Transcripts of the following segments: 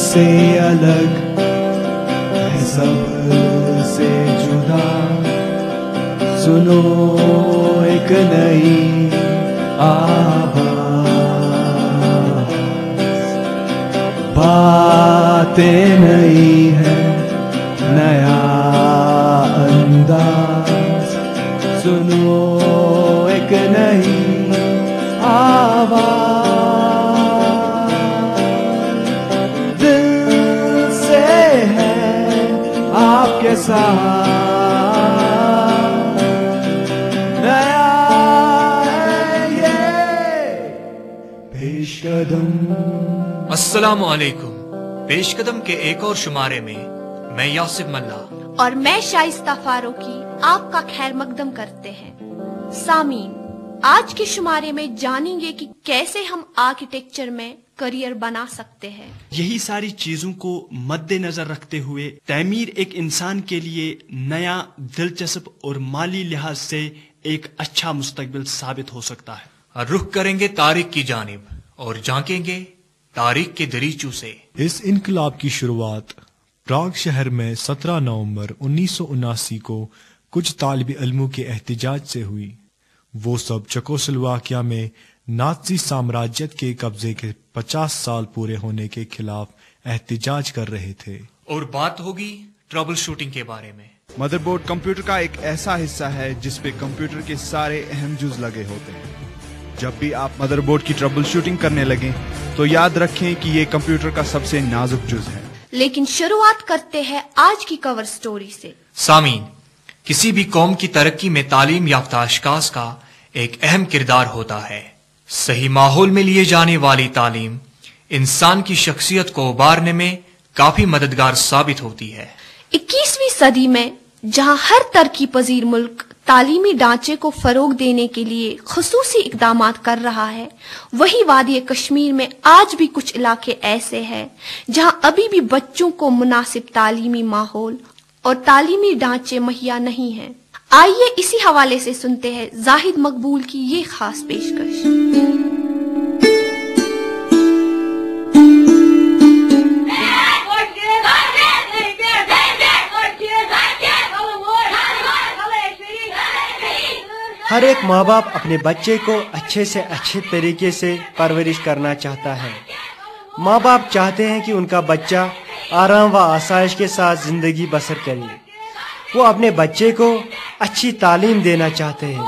से अलग है, सब से जुदा। सुनो एक नई आवाज, बातें नई है, नया अंदाज। सुनो एक नई आवाज, दिल से है आपके साथ, नया है ये पेशकदम। अस्सलामु अलैकुम। पेशकदम के एक और शुमारे में मैं यासिफ मल्ला और मैं शाइस्ता फारूकी आपका खैर मकदम करते हैं। सामीन, आज के शुमारे में जानेंगे कि कैसे हम आर्किटेक्चर में करियर बना सकते हैं। यही सारी चीजों को मद्देनजर रखते हुए तामीर एक इंसान के लिए नया, दिलचस्प और माली लिहाज से एक अच्छा मुस्तकबिल साबित हो सकता है। रुख करेंगे तारीख की जानिब और झांकेंगे तारीख के दरीचों से। इस इनकलाब की शुरुआत प्राग शहर में 17 नवंबर 1979 को कुछ तालिब इल्मों के एहतिजाज से हुई। वो सब चेकोस्लोवाकिया में नाज़ी साम्राज्य के कब्जे के 50 साल पूरे होने के खिलाफ एहतिजाज कर रहे थे। और बात होगी ट्रबल शूटिंग के बारे में। मदरबोर्ड कंप्यूटर का एक ऐसा हिस्सा है जिस पे कंप्यूटर के सारे अहम जुज लगे होते हैं। जब भी आप मदरबोर्ड की ट्रबल शूटिंग करने लगें तो याद रखें कि ये कंप्यूटर का सबसे नाजुक जुज है। लेकिन शुरुआत करते हैं आज की कवर स्टोरी से। सामीन, किसी भी कौम की तरक्की में तालीम याफ्ता अशखास का एक अहम किरदार होता है। सही माहौल में लिए जाने वाली तालीम इंसान की शख्सियत को उभारने में काफी मददगार साबित होती है। 21वीं सदी में जहां हर तरक्की पजीर मुल्क तालीमी ढांचे को फरोग देने के लिए खुसूसी इकदामात कर रहा है, वही वादी कश्मीर में आज भी कुछ इलाके ऐसे हैं जहां अभी भी बच्चों को मुनासिब तालीमी माहौल और तालीमी ढांचे मुहैया नहीं हैं। आइए इसी हवाले से सुनते हैं जाहिद मकबूल की ये खास पेशकश। हर एक माँ बाप अपने बच्चे को अच्छे से अच्छे तरीके से परवरिश करना चाहता है। माँ बाप चाहते हैं कि उनका बच्चा आराम व आसाइश के साथ जिंदगी बसर करे। वो अपने बच्चे को अच्छी तालीम देना चाहते हैं।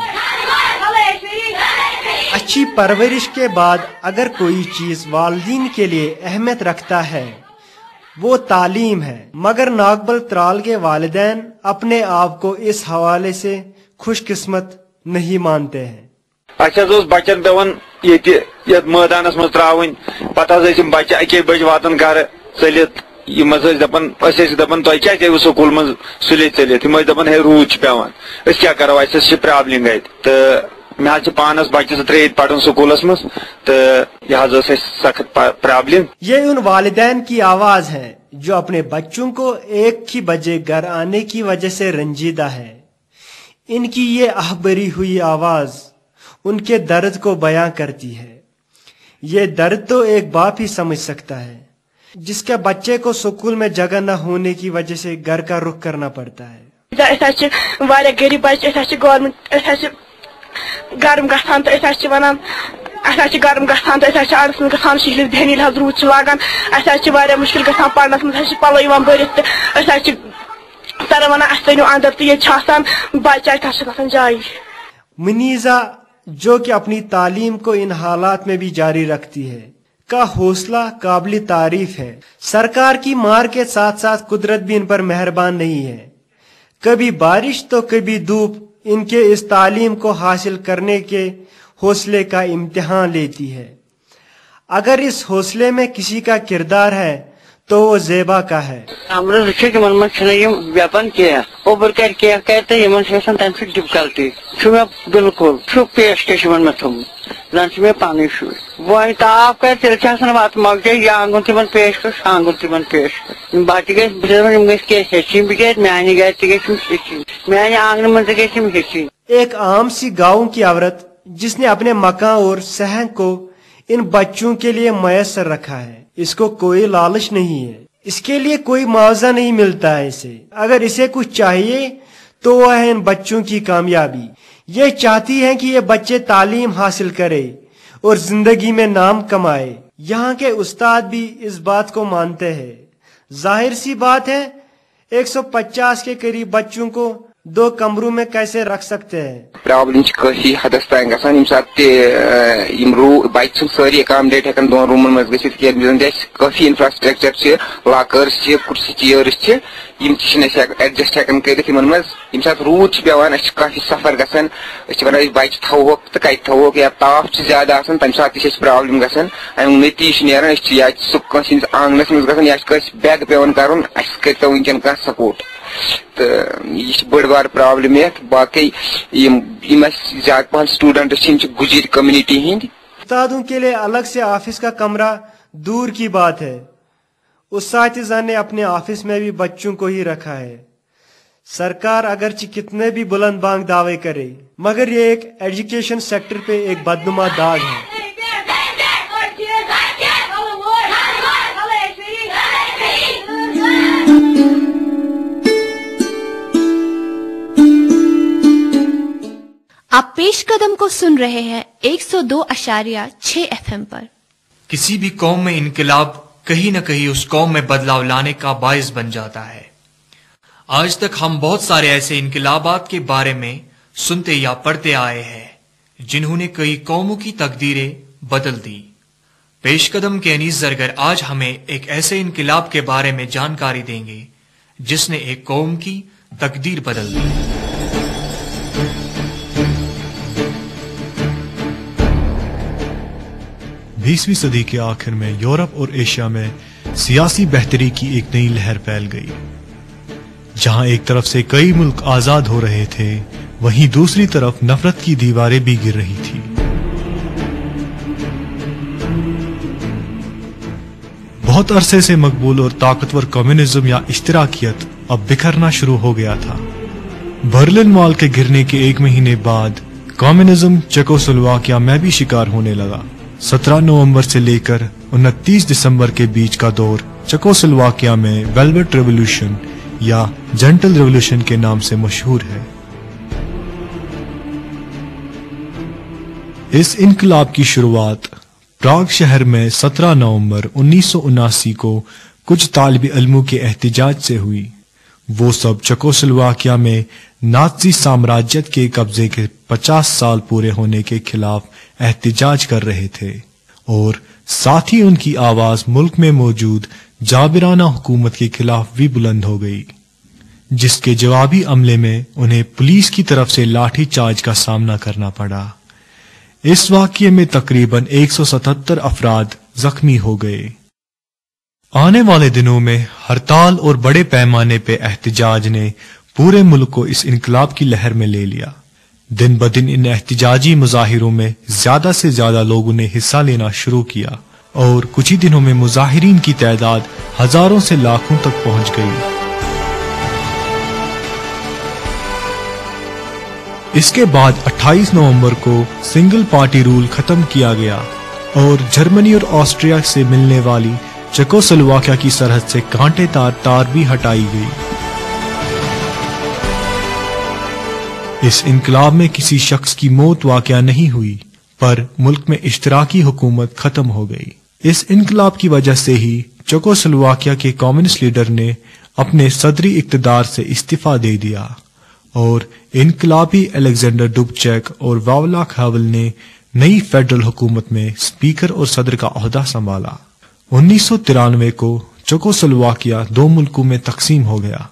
अच्छी परवरिश के बाद अगर कोई चीज़ वालिदैन के लिए अहमियत रखता है वो तालीम है, मगर नागबल त्राल के वालिदैन अपने आप को इस हवाले से खुशकिस्मत नहीं मानते हैं। बच्चन पेवन मैदानस मज त्रावन पत बच्चे अके बज वातन घर चलित दपान तुम क्या स्कूल मज सुले चलित दपान है रूद पेवान क्या करो अस प्रॉब्लम तो मे पानस बच्चे त्रेद पढ़न स्कूलस मज तो यह सख्त प्रॉब्लम। ये उन वालिदैन की आवाज है जो अपने बच्चों को एक ही बजे घर आने की वजह से रंजीदा है। इनकी ये आहबरी हुई आवाज उनके दर्द को बयां करती है। ये दर्द तो एक बाप ही समझ सकता है जिसके बच्चे को स्कूल में जगह न होने की वजह से घर का रुख करना पड़ता है। गरीब बच्चे गवर्नमेंट गर्म गसान तो वन गर्म गसान तो अड़स मज गसान शिहलिस बेहन रूद लागान मुश्किल गसान पढ़नस मज पलो भरत सर वन अनो अंदर तो ये बच्चा जाय। मुनीजा जो कि अपनी तालीम को इन हालात में भी जारी रखती है का हौसला काबिल तारीफ है। सरकार की मार के साथ साथ कुदरत भी इन पर मेहरबान नहीं है। कभी बारिश तो कभी धूप इनके इस तालीम को हासिल करने के हौसले का इम्तिहान लेती है। अगर इस हौसले में किसी का किरदार है तो वो जेबा का है। व्यापन किया ओवर किया कहते डिफिकल्टी बिल्कुल पेश में थम लंच में पानी वो ताप कर वात मगजे आंगुन तम पेश कर आंगुन तम पेश बाकी मैंने गर मैंने आंगन मन हेची। एक आम सी गाँव की औरत जिसने अपने मकान और सहन को इन बच्चों के लिए मयसर रखा है। इसको कोई लालच नहीं है, इसके लिए कोई मुआवजा नहीं मिलता है इसे। अगर इसे कुछ चाहिए तो वह है इन बच्चों की कामयाबी। ये चाहती है कि ये बच्चे तालीम हासिल करे और जिंदगी में नाम कमाए। यहाँ के उस्ताद भी इस बात को मानते हैं। जाहिर सी बात है 150 के करीब बच्चों को 2 कमरों में कैसे रख सकते हैं। प्रॉब्लम काफी हदस तान गसान यम साथ बच्चे सारी अकामडेट हेकन 2 रूमन मज गसित काफी इंफ्रास्ट्रक्चर लाकर्स कुर्सी चेयर्स एडजस्ट हेकन करित यमन मज यम साथ रूद पेवान काफी सफर गसान बच्चे थोक तो कत थोक या ताप ज्यादा आसान तम साथ प्रॉब्लम गसान अमुक नतीज नेरान कंस आंगनस मज गसान या बैग पेवान करन करो वनकन कह सपोर्ट तो यह बड़ बार प्रॉब्लम है। बाकी ज्यादा पहन स्टूडेंट गुजर कम्युनिटी हिंद। उस्तादों के लिए अलग से ऑफिस का कमरा दूर की बात है, उस्ताद ने अपने ऑफिस में भी बच्चों को ही रखा है। सरकार अगरचे कितने भी बुलंद बांग दावे करे मगर ये एक एजुकेशन सेक्टर पे एक बदनुमा दाग है। आप पेश कदम को सुन रहे हैं 102.6 FM पर। किसी भी कौम में इनकलाब कहीं न कहीं उस कौम में बदलाव लाने का बायस बन जाता है। आज तक हम बहुत सारे ऐसे इनकलाबात के बारे में सुनते या पढ़ते आए हैं जिन्होंने कई कौमों की तकदीरें बदल दी। पेशकदम के अनीस जरगर आज हमें एक ऐसे इनकलाब के बारे में जानकारी देंगे जिसने एक कौम की तकदीर बदल दी। 20वीं सदी के आखिर में यूरोप और एशिया में सियासी बेहतरी की एक नई लहर फैल गई। जहां एक तरफ से कई मुल्क आजाद हो रहे थे, वहीं दूसरी तरफ नफरत की दीवारें भी गिर रही थी। बहुत अरसे से मकबूल और ताकतवर कम्युनिज्म या इश्तिराकियत अब बिखरना शुरू हो गया था। बर्लिन वॉल के गिरने के 1 महीने बाद कम्युनिज्म चेकोस्लोवाकिया में भी शिकार होने लगा। 17 नवंबर से लेकर 29 दिसंबर के बीच का दौर चेकोस्लोवाकिया में वेलवेट रेवोल्यूशन या जेंटल रेवोल्यूशन के नाम से मशहूर है। इस इनकलाब की शुरुआत प्राग शहर में 17 नवंबर 1979 को कुछ तालिब इल्मों के एहतिजाज से हुई। वो सब चेकोस्लोवाकिया में नाज़ी साम्राज्य के कब्जे के 50 साल पूरे होने के खिलाफ एहतिजाज कर रहे थे और साथ ही उनकी आवाज मुल्क में मौजूद जाबिराना हुकूमत के खिलाफ भी बुलंद हो गई, जिसके जवाबी अमले में उन्हें पुलिस की तरफ से लाठी चार्ज का सामना करना पड़ा। इस वाक़ये में तकरीबन 177 अफराद जख्मी हो गए। आने वाले दिनों में हड़ताल और बड़े पैमाने पे एहतिजाज ने पूरे मुल्क को इस इनकलाब की लहर में ले लिया। दिन ब दिन इन एहतिजाजी मुजाहिरों में ज्यादा से ज्यादा लोगों ने हिस्सा लेना शुरू किया और कुछ ही दिनों में मुजाहिरीन की तादाद हजारों से लाखों तक पहुंच गई। इसके बाद 28 नवंबर को सिंगल पार्टी रूल खत्म किया गया और जर्मनी और ऑस्ट्रिया से मिलने वाली चेकोस्लोवाकिया की सरहद से कांटेदार तार भी हटाई गई। इस इनकलाब में किसी शख्स की मौत वाकया नहीं हुई, पर मुल्क में इश्तराकी हुकूमत खत्म हो गई। इस इनकलाब की वजह से ही चेकोस्लोवाकिया के कम्युनिस्ट लीडर ने अपने सदरी इक्तदार से इस्तीफा दे दिया और इनकलाबी अलेक्जेंडर डुबचेक और वावलाक हावल ने नई फेडरल हुकूमत में स्पीकर और सदर का ओहदा संभाला। 1993 को चेकोस्लोवाकिया 2 मुल्कों में तकसीम हो गया।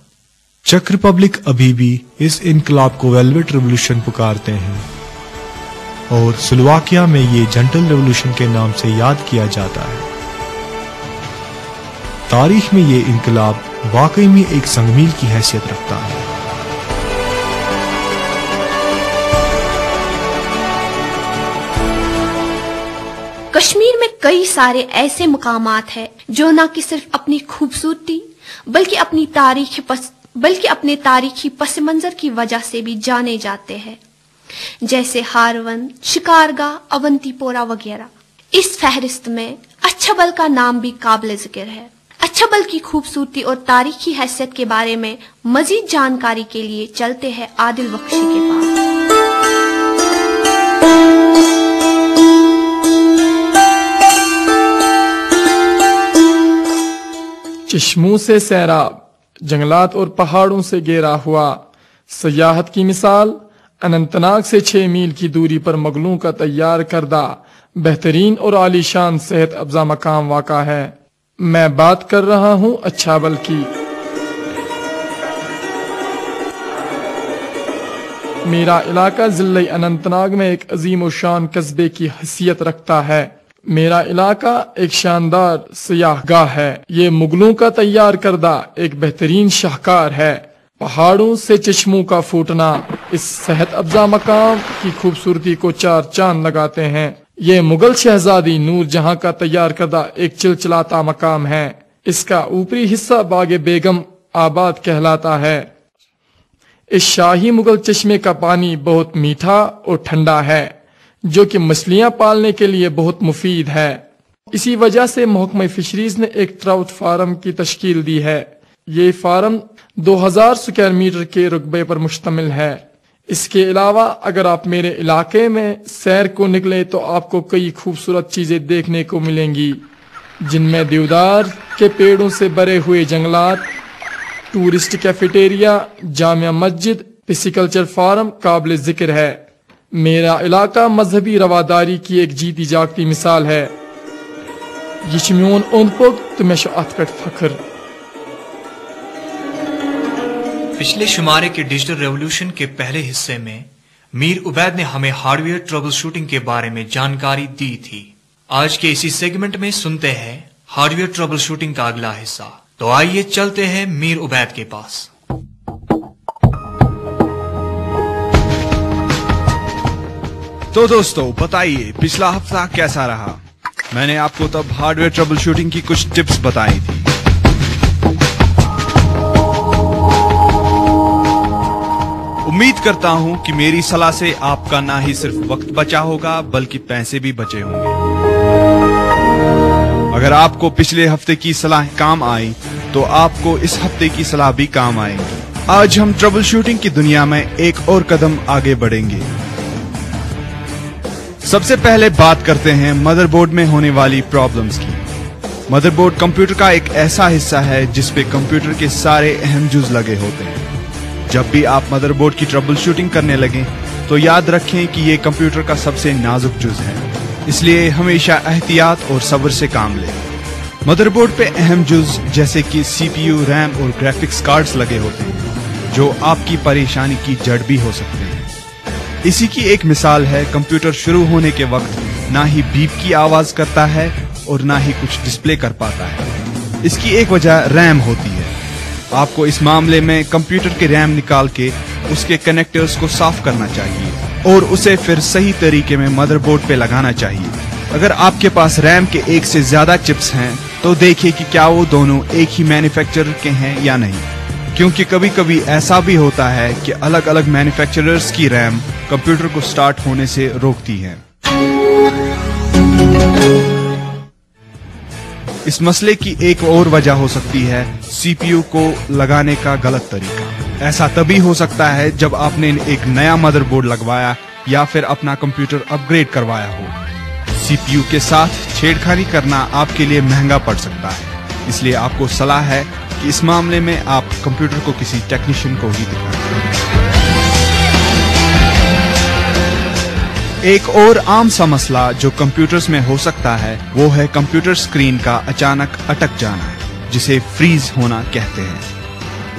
चेक रिपब्लिक अभी भी इस इनकलाब को वेलवेट रेवोल्यूशन पुकारते हैं और स्लोवाकिया में ये जेंटल रेवोल्यूशन के नाम से याद किया जाता है। तारीख में ये इनकलाब वाकई में एक संगमील की हैसियत रखता है। कश्मीर में कई सारे ऐसे मुकामात हैं जो न कि सिर्फ अपनी खूबसूरती बल्कि अपने तारीखी पस मंजर की वजह से भी जाने जाते हैं, जैसे हारवन, शिकारगाह, अवंतीपोरा वगैरह। इस फहरिस्त में अच्छबल का नाम भी काबिल जिक्र है। अच्छबल की खूबसूरती और तारीखी हैसियत के बारे में मजीद जानकारी के लिए चलते हैं आदिल बख्शी के पास। चश्मों से सैराब, जंगलात और पहाड़ों से घेरा हुआ सयाहत की मिसाल अनंतनाग से 6 मील की दूरी पर मुगलों का तैयार करदा बेहतरीन और आलीशान सेहत अफजा मकाम वाक़ा है। मैं बात कर रहा हूँ अच्छाबल की। मेरा इलाका जिले अनंतनाग में एक अजीम और शान कस्बे की हैसियत रखता है। मेरा इलाका एक शानदार सियाहगाह है। ये मुगलों का तैयार करदा एक बेहतरीन शाहकार है। पहाड़ों से चश्मों का फूटना इस सेहत अफजा मकाम की खूबसूरती को 4 चांद लगाते हैं। ये मुगल शहजादी नूर जहां का तैयार करदा एक चिलचिलाता मकाम है। इसका ऊपरी हिस्सा बागे बेगम आबाद कहलाता है। इस शाही मुगल चश्मे का पानी बहुत मीठा और ठंडा है, जो कि मछलियां पालने के लिए बहुत मुफीद है। इसी वजह से महकमा फिशरीज ने एक ट्राउट फार्म की तश्कील दी है। ये फार्म 2000 स्क्वायर मीटर के रकबे पर मुश्तमिल है। इसके अलावा अगर आप मेरे इलाके में सैर को निकले तो आपको कई खूबसूरत चीजें देखने को मिलेंगी, जिनमें देवदार के पेड़ों से भरे हुए जंगलात, tourist cafeteria, Jamia Masjid, pisciculture farm काबिल जिक्र है। मेरा इलाका मजहबी रवादारी की एक जीती जागती मिसाल है। ये छ मियोन ओंद पोग तो मे छ अथ पेट फख्र। पिछले शुमारे के डिजिटल रेवोल्यूशन के पहले हिस्से में मीर उबैद ने हमें हार्डवेयर ट्रबल शूटिंग के बारे में जानकारी दी थी। आज के इसी सेगमेंट में सुनते हैं हार्डवेयर ट्रबल शूटिंग का अगला हिस्सा। तो आइए चलते हैं मीर उबैद के पास। तो दोस्तों बताइए पिछला हफ्ता कैसा रहा। मैंने आपको तब हार्डवेयर ट्रबल शूटिंग की कुछ टिप्स बताई थी। उम्मीद करता हूं कि मेरी सलाह से आपका ना ही सिर्फ वक्त बचा होगा बल्कि पैसे भी बचे होंगे। अगर आपको पिछले हफ्ते की सलाह काम आई तो आपको इस हफ्ते की सलाह भी काम आएगी। आज हम ट्रबल शूटिंग की दुनिया में एक और कदम आगे बढ़ेंगे। सबसे पहले बात करते हैं मदरबोर्ड में होने वाली प्रॉब्लम्स की। मदरबोर्ड कंप्यूटर का एक ऐसा हिस्सा है जिस पे कंप्यूटर के सारे अहम जुज लगे होते हैं। जब भी आप मदरबोर्ड की ट्रबल शूटिंग करने लगें तो याद रखें कि ये कंप्यूटर का सबसे नाजुक जुज है, इसलिए हमेशा एहतियात और सब्र से काम लें। मदरबोर्ड पे अहम जुज जैसे कि सीपीयू, रैम और ग्राफिक्स कार्ड्स लगे होते हैं, जो आपकी परेशानी की जड़ भी हो सकते हैं। इसी की एक मिसाल है कंप्यूटर शुरू होने के वक्त ना ही बीप की आवाज करता है और ना ही कुछ डिस्प्ले कर पाता है। इसकी एक वजह रैम होती है। आपको इस मामले में कंप्यूटर के रैम निकाल के उसके कनेक्टर्स को साफ करना चाहिए और उसे फिर सही तरीके में मदरबोर्ड पे लगाना चाहिए। अगर आपके पास रैम के एक से ज्यादा चिप्स हैं तो देखिए कि क्या वो दोनों एक ही मैन्युफैक्चरर के हैं या नहीं, क्योंकि कभी कभी ऐसा भी होता है कि अलग अलग मैन्युफैक्चरर्स की रैम कंप्यूटर को स्टार्ट होने से रोकती है। इस मसले की एक और वजह हो सकती है सीपीयू को लगाने का गलत तरीका। ऐसा तभी हो सकता है जब आपने एक नया मदरबोर्ड लगवाया या फिर अपना कंप्यूटर अपग्रेड करवाया हो। सीपीयू के साथ छेड़खानी करना आपके लिए महंगा पड़ सकता है, इसलिए आपको सलाह है कि इस मामले में आप कंप्यूटर को किसी टेक्नीशियन को ही दिखाएं। एक और आम सा मसला जो कंप्यूटर्स में हो सकता है वो है कंप्यूटर स्क्रीन का अचानक अटक जाना, जिसे फ्रीज होना कहते हैं।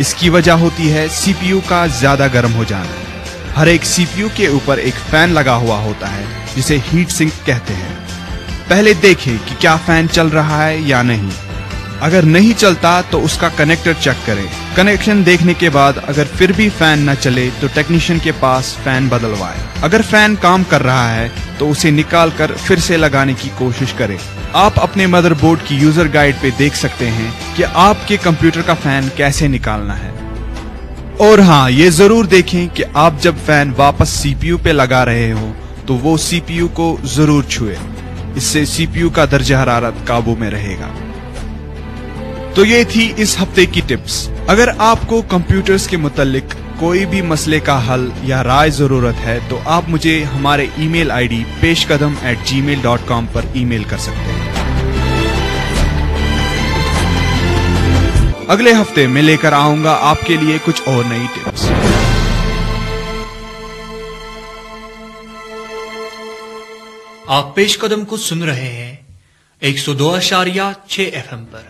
इसकी वजह होती है सीपीयू का ज्यादा गर्म हो जाना। हर एक सीपीयू के ऊपर एक फैन लगा हुआ होता है जिसे हीट सिंक कहते हैं। पहले देखें कि क्या फैन चल रहा है या नहीं। अगर नहीं चलता तो उसका कनेक्टर चेक करें। कनेक्शन देखने के बाद अगर फिर भी फैन न चले तो टेक्नीशियन के पास फैन बदलवाएं। अगर फैन काम कर रहा है तो उसे निकाल कर फिर से लगाने की कोशिश करें। आप अपने मदरबोर्ड की यूजर गाइड पे देख सकते हैं कि आपके कंप्यूटर का फैन कैसे निकालना है। और हाँ, ये जरूर देखें कि आप जब फैन वापस सीपीयू पे लगा रहे हो तो वो सीपीयू को जरूर छुए। इससे CPU का दर्जा हरारत काबू में रहेगा। तो ये थी इस हफ्ते की टिप्स। अगर आपको कंप्यूटर्स के मुतालिक कोई भी मसले का हल या राय जरूरत है तो आप मुझे हमारे ईमेल आईडी peshkadam@gmail.com पर ईमेल कर सकते हैं। अगले हफ्ते मैं लेकर आऊंगा आपके लिए कुछ और नई टिप्स। आप पेशकदम को सुन रहे हैं 102.6 FM पर।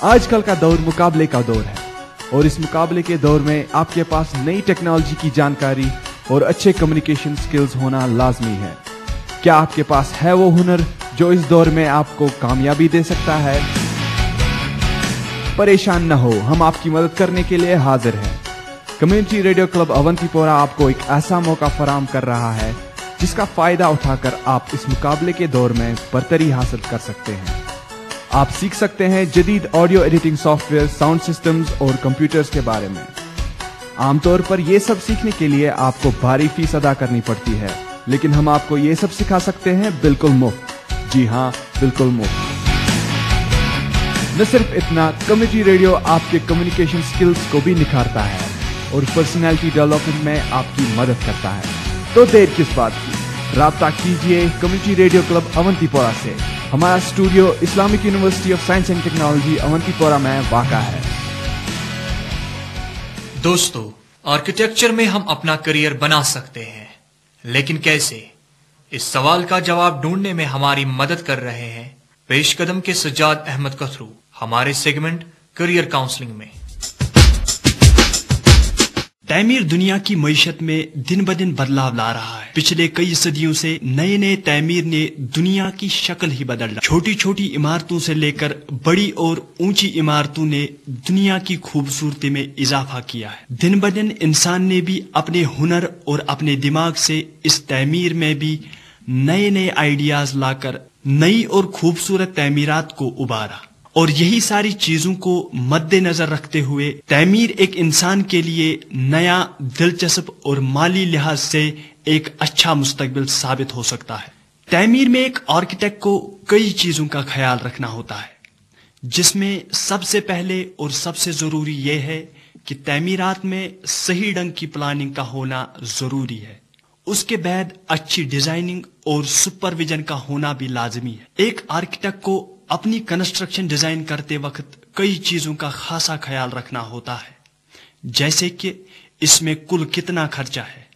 आजकल का दौर मुकाबले का दौर है और इस मुकाबले के दौर में आपके पास नई टेक्नोलॉजी की जानकारी और अच्छे कम्युनिकेशन स्किल्स होना लाजमी है। क्या आपके पास है वो हुनर जो इस दौर में आपको कामयाबी दे सकता है? परेशान न हो, हम आपकी मदद करने के लिए हाजिर हैं। कम्युनिटी रेडियो क्लब अवंतीपोरा आपको एक ऐसा मौका फराहम कर रहा है जिसका फायदा उठाकर आप इस मुकाबले के दौर में बरतरी हासिल कर सकते हैं। आप सीख सकते हैं जदीद audio editing software, sound systems और कंप्यूटर्स के बारे में। आमतौर पर यह सब सीखने के लिए आपको भारी फीस अदा करनी पड़ती है, लेकिन हम आपको ये सब सिखा सकते हैं बिल्कुल मुफ्त। जी हाँ, बिल्कुल मुफ्त। न सिर्फ इतना, कम्युनिटी रेडियो आपके कम्युनिकेशन स्किल्स को भी निखारता है और पर्सनैलिटी डेवलपमेंट में आपकी मदद करता है। तो देर किस बात की, राब्ता कीजिए कम्युनिटी रेडियो क्लब अवंतीपोरा से। हमारा studio Islamic university of science and technology Awantipora में वाक़ा है। दोस्तों, आर्किटेक्चर में हम अपना करियर बना सकते हैं, लेकिन कैसे? इस सवाल का जवाब ढूंढने में हमारी मदद कर रहे हैं पेशकदम के सज्जाद अहमद कथरू हमारे सेगमेंट करियर काउंसलिंग में। तैमीर दुनिया की मईशत में दिन ब दिन बदलाव ला रहा है। पिछले कई सदियों से नए नए तैमीर ने दुनिया की शक्ल ही बदल दी। छोटी छोटी इमारतों से लेकर बड़ी और ऊंची इमारतों ने दुनिया की खूबसूरती में इजाफा किया है। दिन ब दिन इंसान ने भी अपने हुनर और अपने दिमाग से इस तैमीर में भी नए नए आइडियाज लाकर नई और खूबसूरत तैमीरात को उबारा। और यही सारी चीजों को मद्देनजर रखते हुए तैमीर एक इंसान के लिए नया, दिलचस्प और माली लिहाज से एक अच्छा मुस्तकबिल साबित हो सकता है। तैमीर में एक आर्किटेक्ट को कई चीजों का ख्याल रखना होता है, जिसमें सबसे पहले और सबसे जरूरी यह है कि तैमीरात में सही ढंग की प्लानिंग का होना जरूरी है। उसके बाद अच्छी डिजाइनिंग और सुपरविजन का होना भी लाजमी है। एक आर्किटेक्ट को अपनी कंस्ट्रक्शन डिजाइन करते वक्त कई चीजों का खासा ख्याल रखना होता है, जैसे कि इसमें कुल कितना खर्चा है।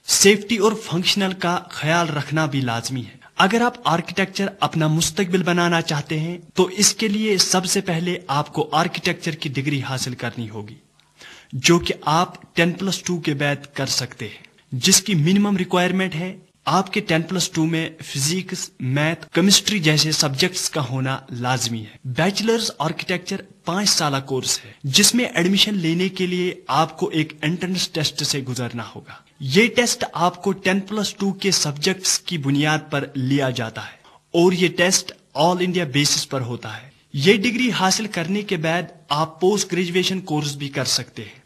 सेफ्टी और फंक्शनल का ख्याल रखना भी लाजमी है। अगर आप आर्किटेक्चर अपना मुस्तकबिल बनाना चाहते हैं तो इसके लिए सबसे पहले आपको आर्किटेक्चर की डिग्री हासिल करनी होगी, जो कि आप 10+2 के बाद कर सकते हैं, जिसकी मिनिमम रिक्वायरमेंट है आपके 10+2 में फिजिक्स, मैथ, केमिस्ट्री जैसे सब्जेक्ट्स का होना लाजमी है। बैचलर्स आर्किटेक्चर 5 साल कोर्स है, जिसमें एडमिशन लेने के लिए आपको एक एंट्रेंस टेस्ट से गुजरना होगा। ये टेस्ट आपको 10+2 के सब्जेक्ट्स की बुनियाद पर लिया जाता है और ये टेस्ट ऑल इंडिया बेसिस पर होता है। ये डिग्री हासिल करने के बाद आप पोस्ट ग्रेजुएशन कोर्स भी कर सकते हैं,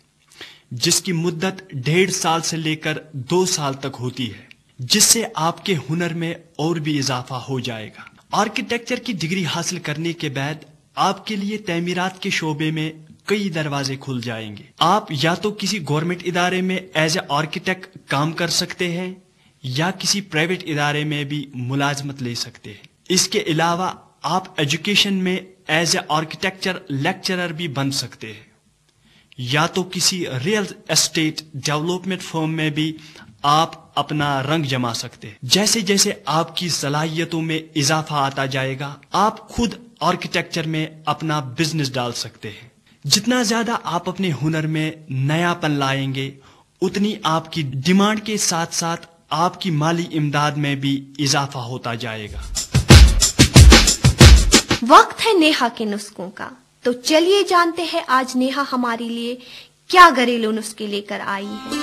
जिसकी मुद्दत 1.5 साल से लेकर 2 साल तक होती है, जिससे आपके हुनर में और भी इजाफा हो जाएगा। आर्किटेक्चर की डिग्री हासिल करने के बाद आपके लिए तैमीरात के शोबे में कई दरवाजे खुल जाएंगे। आप या तो किसी गवर्नमेंट इदारे में एज ए आर्किटेक्ट काम कर सकते हैं या किसी प्राइवेट इदारे में भी मुलाजमत ले सकते हैं। इसके अलावा आप एजुकेशन में एज ए आर्किटेक्चर लेक्चरर भी बन सकते हैं, या तो किसी रियल एस्टेट डेवलपमेंट फर्म में भी आप अपना रंग जमा सकते हैं। जैसे जैसे आपकी सलाहियतों में इजाफा आता जाएगा, आप खुद आर्किटेक्चर में अपना बिजनेस डाल सकते हैं। जितना ज्यादा आप अपने हुनर में नयापन लाएंगे, उतनी आपकी डिमांड के साथ साथ आपकी माली इमदाद में भी इजाफा होता जाएगा। वक्त है नेहा के नुस्खों का, तो चलिए जानते हैं आज नेहा हमारे लिए क्या घरेलू नुस्खे लेकर आई है।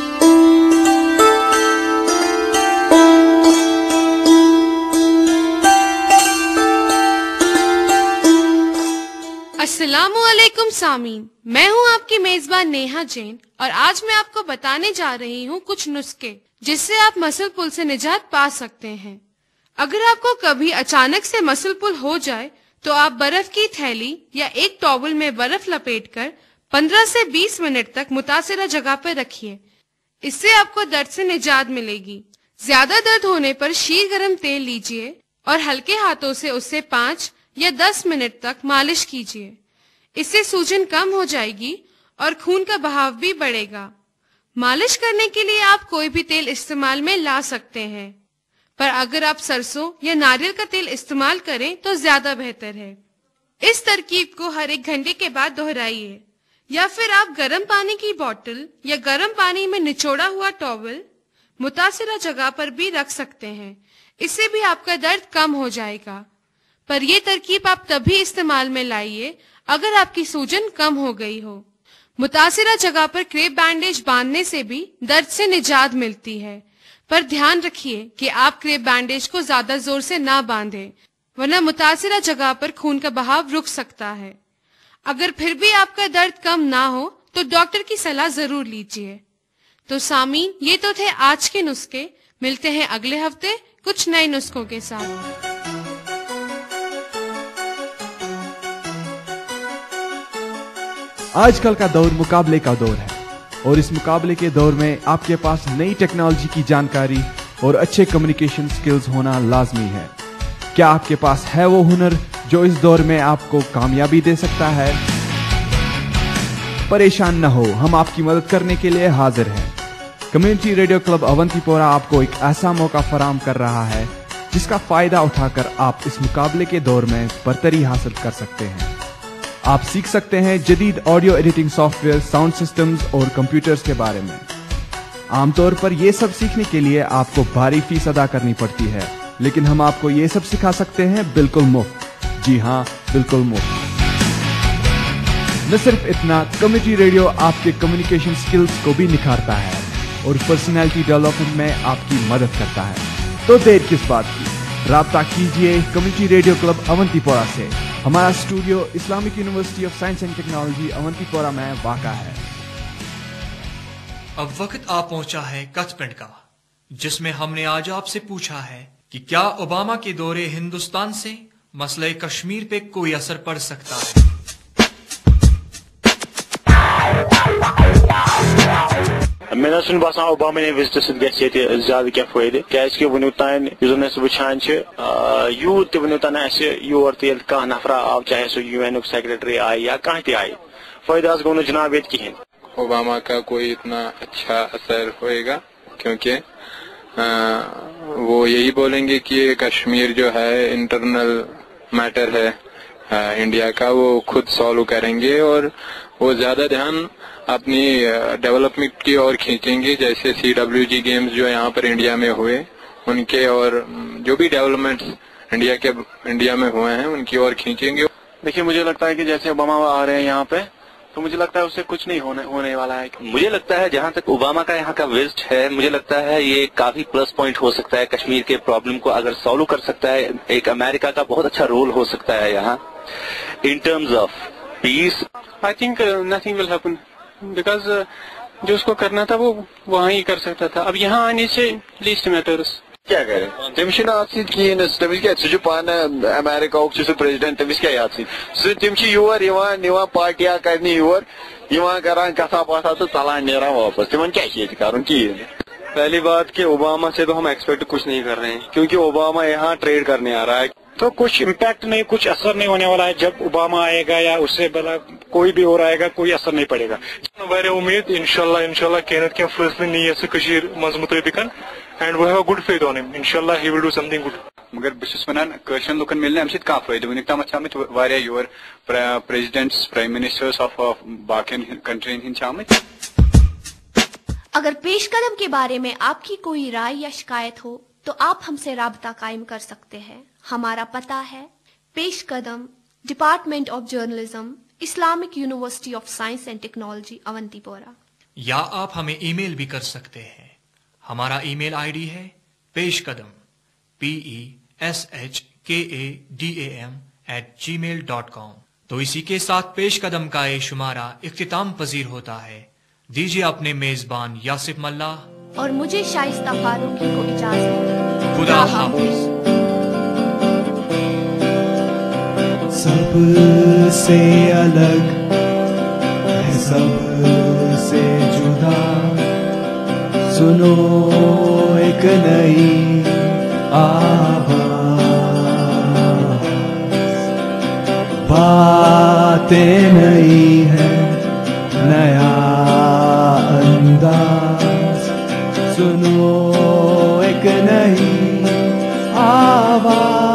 السلام علیکم سامعین، میں ہوں آپ کی میزبان نیہا جین اور آج میں آپ کو بتانے جا رہی ہوں کچھ نسخے جس سے آپ مسل پل سے نجات پا سکتے ہیں۔ اگر آپ کو کبھی اچانک سے مسل پل ہو جائے تو آپ برف کی تھیلی یا ایک ٹاول میں برف لپیٹ کر 15 سے 20 منٹ تک متاثرہ جگہ پر رکھیے۔ اس سے آپ کو درد سے نجات ملے گی۔ زیادہ درد ہونے پر شیر گرم تیل لیجئے اور ہلکے ہاتھوں سے اس سے 5 یا 10 منٹ تک مالش کیجئے۔ اس سے سوجن کم ہو جائے گی اور خون کا بہاؤ بھی بڑھے گا۔ مالش کرنے کے لیے آپ کوئی بھی تیل استعمال میں لا سکتے ہیں، پر اگر آپ سرسوں یا ناریل کا تیل استعمال کریں تو زیادہ بہتر ہے۔ اس ترکیب کو ہر 1 گھنٹے کے بعد دہرائیے، یا پھر آپ گرم پانی کی بوتل یا گرم پانی میں نچوڑا ہوا ٹاول متاثرہ جگہ پر بھی رکھ سکتے ہیں۔ اس سے بھی آپ کا درد کم ہو جائے گا، پر یہ ترکیب آپ تبھی استعمال میں لائیے اگر آپ کی سوجن کم ہو گئی ہو۔ متاثرہ جگہ پر کریپ بینڈیج باندھنے سے بھی درد سے نجات ملتی ہے، پر دھیان رکھیے کہ آپ کریپ بینڈیج کو زیادہ زور سے نہ باندھیں، ورنہ متاثرہ جگہ پر خون کا بہاؤ رک سکتا ہے۔ اگر پھر بھی آپ کا درد کم نہ ہو تو ڈاکٹر کی صلاح ضرور لیجیے۔ تو سامعین، یہ تو تھے آج کے نسخے۔ ملتے ہیں اگلے ہفتے کچھ نئے نسخوں کے ساتھ۔ آج کل کا دور مقابلے کا دور ہے، اور اس مقابلے کے دور میں آپ کے پاس نئی ٹیکنالوجی کی جانکاری اور اچھے کمیونیکیشن سکلز ہونا لازمی ہے۔ کیا آپ کے پاس ہے وہ ہنر جو اس دور میں آپ کو کامیابی دے سکتا ہے؟ پریشان نہ ہو، ہم آپ کی مدد کرنے کے لیے حاضر ہیں۔ کمیونٹی ریڈیو کلب اونتی پورہ آپ کو ایک ایسا موقع فراہم کر رہا ہے جس کا فائدہ اٹھا کر آپ اس مقابلے کے دور میں برتری حاصل کر سکتے ہیں۔ آپ سیکھ سکتے ہیں جدید audio editing soft where, sound systems اور کمپیوٹرز کے بارے میں۔ عام طور پر یہ سب سیکھنے کے لیے آپ کو بھاری فیس ادا کرنی پڑتی ہے، لیکن ہم آپ کو یہ سب سکھا سکتے ہیں بالکل مفت۔ جی ہاں، بالکل مفت۔ نہ صرف اتنا، کمیونٹی ریڈیو آپ کے کمیونیکیشن سکلز کو بھی نکھارتا ہے اور پرسنالٹی ڈیولپمنٹ میں آپ کی مدد کرتا ہے۔ تو دیر کس بات کی، رابطہ کیجئے کمیونٹی ریڈیو کلب اونتی پورہ سے۔ ہمارا studio Islamic university of science and technology Awantipora میں واقع ہے۔ اب وقت آ پہنچا ہے کتھ پنڈ کا، جس میں ہم نے آج آپ سے پوچھا ہے کہ کیا اوباما کے دورے ہندوستان سے مسئلہ کشمیر پہ کوئی اثر پڑ سکتا ہے؟ مےٚ نہ چھُنہٕ باسان اوباما وِزٹہٕ سۭتۍ گژھِ ییٚتہِ زیادٕ کینٛہہ فٲیدٕ، کیازکہِ وُنیُک تام یُس زن أسۍ وٕچھان چھِ یوٗت تہِ وُنیُک تام اَسہِ یور تہِ ییٚلہِ کانٛہہ نفرا آو، چاہے سُہ یوٗ اینُک سیکرٹری آیہِ یا کانٛہہ تہِ آیہِ، فٲیدٕ حظ گوٚو نہٕ جناب ییٚتہِ کِہیٖنۍ۔ اوباما کا کوئی اتنا اچھا اثر ہوئے گا کیونکہ وہ یہی بولیں گے کہ کشمیر جو ہے انٹرنل میٹر ہے انڈیا کا، وہ خود سالو کریں گے اور وہ زیادہ دھیان اپنی ڈیولپمنٹ کی اور کھینچیں گے، جیسے CWG گیمز جو یہاں پر انڈیا میں ہوئے ان کے، اور جو بھی ڈیولپمنٹس انڈیا میں ہوئے ہیں ان کی اور کھینچیں گے۔ دیکھیے، مجھے لگتا ہے کہ جیسے اوباما آ رہے ہیں یہاں پہ، تو مجھے لگتا ہے اس سے کچھ نہیں ہونے والا ہے۔ مجھے لگتا ہے جہاں تک اوباما کا یہاں کا وزٹ ہے، مجھے لگتا ہے یہ کافی پلس پوائنٹ ہو سکتا ہے۔ کشمیر کے پرابلم کو اگر سالو کر سکتا ہے، ایک امریکہ کا بہت اچھا رول ہو سکتا ہے یہاں in terms of peace. I think nothing will happen because جو اس کو کرنا تھا وہ وہاں ہی کر سکتا تھا، اب یہاں آنے سے لیسٹ میٹرس کیا کرے تمس ات کہین تمس کیا سہ پانے امریکہ سہ پریزیڈنٹ تمس کیا ات تم یور نوان پارٹیا کرنے یور کران کتھا باتھا تو ژلان نیران واپس، تمن کیا کرن کہین۔ پہلی بات کہ اوباما سے تو ہم ایکسپیکٹ کچھ نہیں کر رہے ہیں، کیونکہ اوباما یہاں ٹریڈ کرنے آ رہا ہے، تو کچھ امپیکٹ نہیں، کچھ اثر نہیں ہونے والا ہے۔ جب اوباما آئے گا یا اس سے بلا کوئی بھی اور آئے گا، کوئی اثر نہیں پڑے گا۔ واریاہ امید انشاءاللہ کینہ نتہ کینہ فیصلہ نی سہ کشیر مز مطابقن and we have good faith on him, انشاءاللہ he will do something good. مگر بہت ونان قشر لکن ملنے امہ سۭتۍ کانٛہہ فٲیدٕ، ونیُک تام آمٕتۍ واریاہ your presidents prime ministers of باقین کنٹرین ہٕنٛدۍ آمٕتۍ۔ اگر پیش قدم کے بارے میں آپ کی کوئی رائے یا شکایت ہو تو آپ ہم سے رابطہ قائم کر سکتے ہیں۔ ہمارا پتہ ہے پیش قدم، department of journalism, Islamic university of science and technology Awantipora. یا آپ ہمیں ای میل بھی کر سکتے ہیں۔ ہمارا ای میل آئی ڈی ہے پیش قدم PESHKADAM@gmail.com۔ तो इसी के साथ पेश कदम का ये शुमारा इख्तिताम पजीर होता है। दीजिए अपने मेजबान यासिफ मल्ला और मुझे शाइस्ता फारूकी को इजाजत। खुदा हाफिज। सबसे अलग है सबसे जुदा, सुनो एक नई आवाज, बातें नई है नया अंदाज, सुनो एक नई आवाज,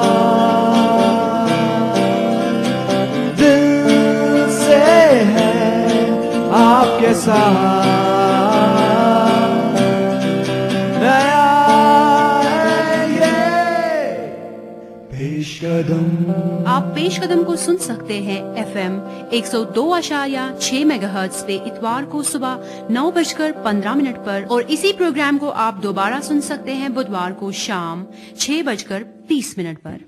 दिल से है आपके साथ नया पेश कदम। आप पेश कदम को सुन सकते हैं FM 102.6 मेगाहर्ट्ज पे इतवार को सुबह 9:15 पर, और इसी प्रोग्राम को आप दोबारा सुन सकते हैं बुधवार को शाम 6:30 पर।